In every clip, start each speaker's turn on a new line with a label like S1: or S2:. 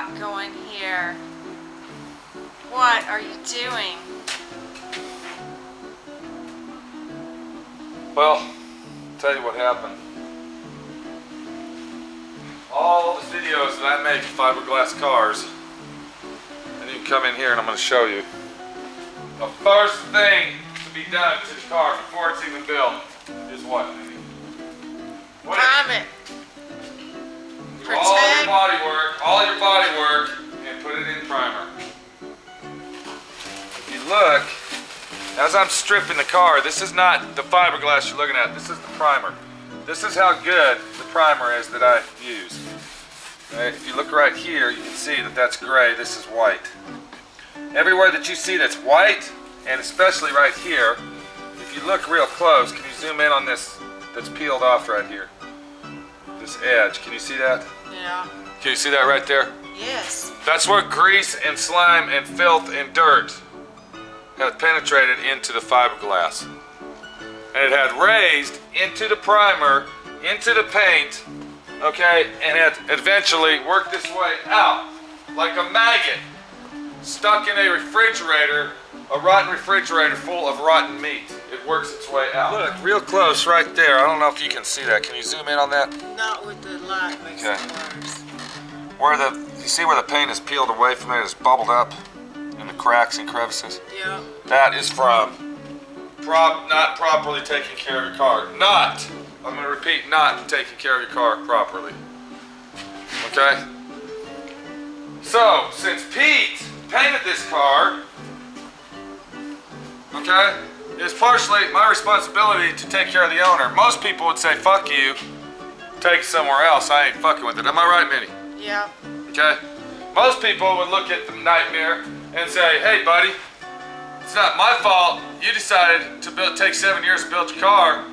S1: got going here? What are you doing?
S2: Well, I'll tell you what happened. All the videos that I make of fiberglass cars, and you can come in here and I'm going to show you. The first thing to be done to the car before it's even built is what?
S1: Prime it.
S2: Do all your body work, and put it in primer. If you look, as I'm stripping the car, this is not the fiberglass you're looking at, this is the primer. This is how good the primer is that I use. Okay, if you look right here, you can see that that's gray, this is white. Everywhere that you see that's white, and especially right here, if you look real close, can you zoom in on this that's peeled off right here? This edge, can you see that?
S1: Yeah.
S2: Can you see that right there?
S1: Yes.
S2: That's where grease and slime and filth and dirt had penetrated into the fiberglass. And it had raised into the primer, into the paint, okay, and had eventually worked its way out like a maggot stuck in a refrigerator, a rotten refrigerator full of rotten meat. It works its way out. Look, real close right there. I don't know if you can see that. Can you zoom in on that?
S1: Not with the light, makes it worse.
S2: You see where the paint is peeled away from it, it's bubbled up in the cracks and crevices?
S1: Yeah.
S2: That is from not properly taking care of your car. I'm going to repeat, not taking care of your car properly. Okay? So, since Pete painted this car, okay, it's partially my responsibility to take care of the owner. Most people would say, fuck you, take it somewhere else, I ain't fucking with it. Am I right, Minnie?
S1: Yeah.
S2: Okay? Most people would look at the nightmare and say, hey buddy, it's not my fault. You decided to take 7 years to build your car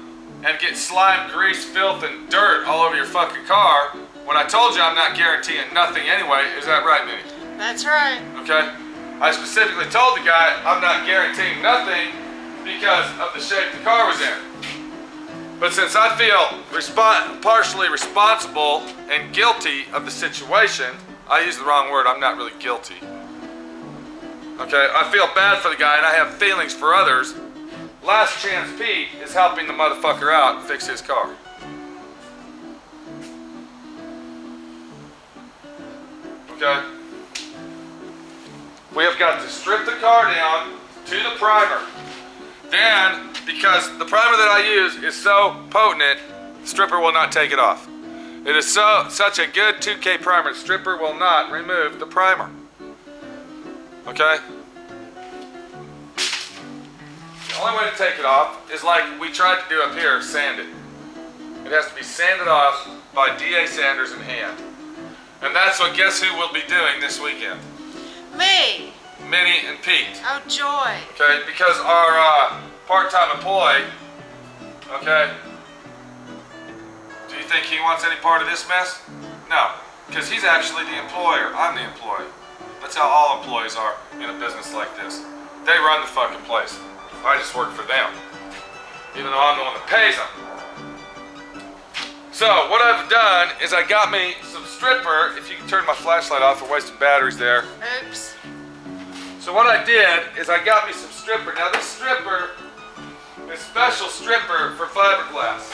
S2: and get slime, grease, filth, and dirt all over your fucking car when I told you I'm not guaranteeing nothing anyway. Is that right, Minnie?
S1: That's right.
S2: Okay? I specifically told the guy I'm not guaranteeing nothing because of the shape the car was in. But since I feel partially responsible and guilty of the situation, I use the wrong word, I'm not really guilty. Okay, I feel bad for the guy and I have feelings for others. Last Chance Pete is helping the motherfucker out and fix his car. Okay? We have got to strip the car down to the primer. Then, because the primer that I use is so potent, the stripper will not take it off. It is such a good 2K primer, the stripper will not remove the primer. Okay? The only way to take it off is like we tried to do up here, sand it. It has to be sanded off by DA sanders in hand. And that's what guess who will be doing this weekend?
S1: Me.
S2: Minnie and Pete.
S1: Oh, joy.
S2: Okay, because our part-time employee, okay, do you think he wants any part of this mess? No, because he's actually the employer. I'm the employee. That's how all employees are in a business like this. They run the fucking place. I just work for them, even though I'm the one that pays them. So what I've done is I got me some stripper. If you can turn my flashlight off, we're wasting batteries there.
S1: Oops.
S2: So what I did is I got me some stripper. Now this stripper is special stripper for fiberglass.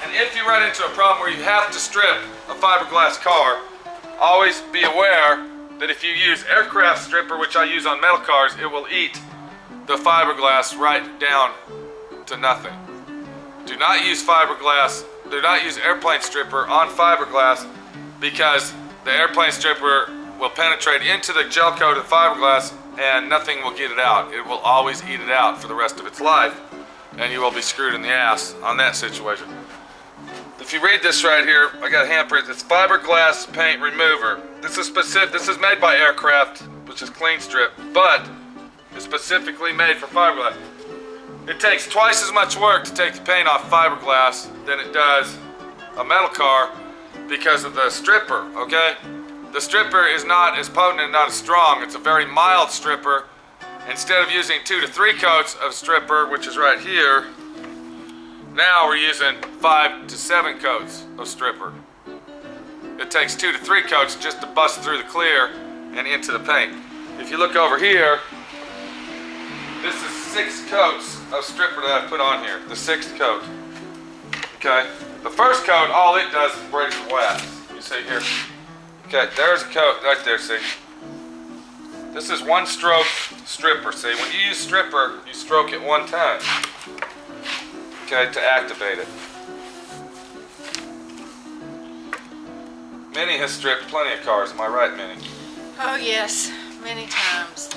S2: And if you run into a problem where you have to strip a fiberglass car, always be aware that if you use aircraft stripper, which I use on metal cars, it will eat the fiberglass right down to nothing. Do not use fiberglass, do not use airplane stripper on fiberglass because the airplane stripper will penetrate into the gel coat of fiberglass and nothing will get it out. It will always eat it out for the rest of its life and you will be screwed in the ass on that situation. If you read this right here, I got handprints. It's fiberglass paint remover. This is made by Aircraft, which is clean strip, but it's specifically made for fiberglass. It takes twice as much work to take the paint off fiberglass than it does a metal car because of the stripper, okay? The stripper is not as potent and not as strong. It's a very mild stripper. Instead of using 2 to 3 coats of stripper, which is right here, now we're using 5 to 7 coats of stripper. it takes 2 to 3 coats just to bust through the clear and into the paint. If you look over here, this is 6 coats of stripper that I put on here, the 6th coat. Okay, the first coat, all it does is break the wax. You see here. Okay, there's a coat right there, see? This is 1 stroke stripper, see? When you use stripper, you stroke it 1 time. Okay, to activate it. Minnie has stripped plenty of cars, am I right, Minnie?
S1: Oh yes, many times.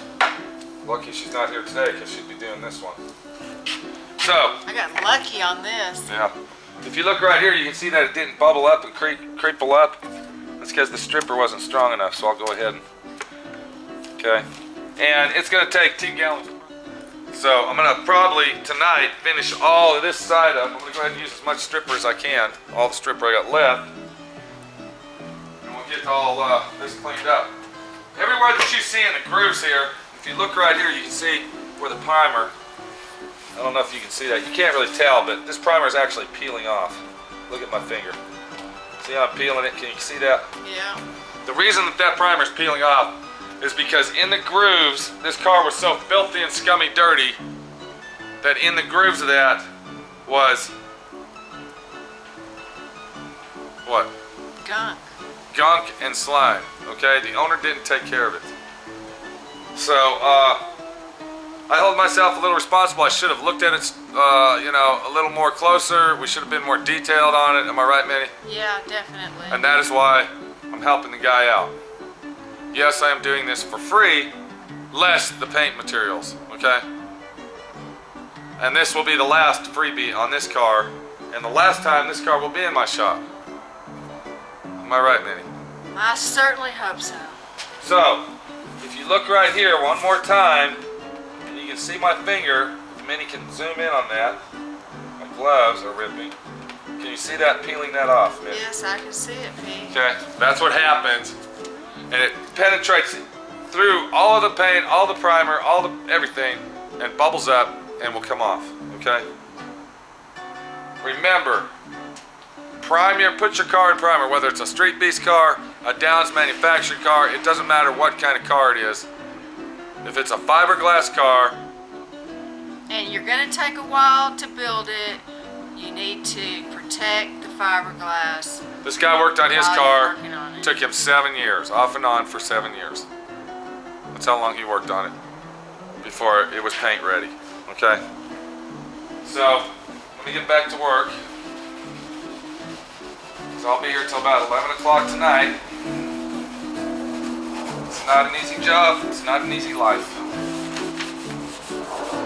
S2: Lucky she's not here today because she'd be doing this one. So,
S1: I got lucky on this.
S2: yeah. If you look right here, you can see that it didn't bubble up and creeple up. That's because the stripper wasn't strong enough, so I'll go ahead and... Okay. And it's going to take 2 gallons. So I'm going to probably, tonight, finish all of this side up. I'm going to go ahead and use as much stripper as I can. All the stripper I got left. And we'll get all this cleaned up. Everywhere that you see in the grooves here, if you look right here, you can see where the primer... I don't know if you can see that. You can't really tell, but this primer is actually peeling off. Look at my finger. See how I'm peeling it? Can you see that?
S1: Yeah.
S2: The reason that primer is peeling off is because in the grooves, this car was so filthy and scummy dirty that in the grooves of that was what?
S1: Gunk.
S2: Gunk and slime. Okay, the owner didn't take care of it. So I hold myself a little responsible. I should have looked at it, you know, a little more closer. We should have been more detailed on it. Am I right, Minnie?
S1: Yeah, definitely.
S2: And that is why I'm helping the guy out. Yes, I am doing this for free, less the paint materials, okay? And this will be the last freebie on this car, and the last time this car will be in my shop. Am I right, Minnie?
S1: I certainly hope so.
S2: So, if you look right here one more time, and you can see my finger, Minnie can zoom in on that. My gloves are ripping. Can you see that, peeling that off, Minnie?
S1: Yes, I can see it, Pete.
S2: Okay, that's what happens. And it penetrates through all of the paint, all the primer, all the everything, and bubbles up and will come off, okay? Remember, put your car in primer, whether it's a Street Beast car, a Downs manufactured car, it doesn't matter what kind of car it is. If it's a fiberglass car,
S1: and you're going to take a while to build it, you need to protect the fiberglass.
S2: this guy worked on his
S1: while
S2: car,
S1: you're working on it.
S2: took him 7 years, off and on for 7 years. That's how long he worked on it before it was paint ready, okay? So, let me get back to work. So I'll be here till about 11 o'clock tonight. It's not an easy job, it's not an easy life.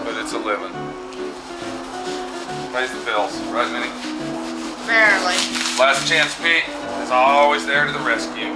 S2: But it's a living. Pays the bills, right, Minnie?
S1: Barely.
S2: Last Chance Pete is always there to the rescue.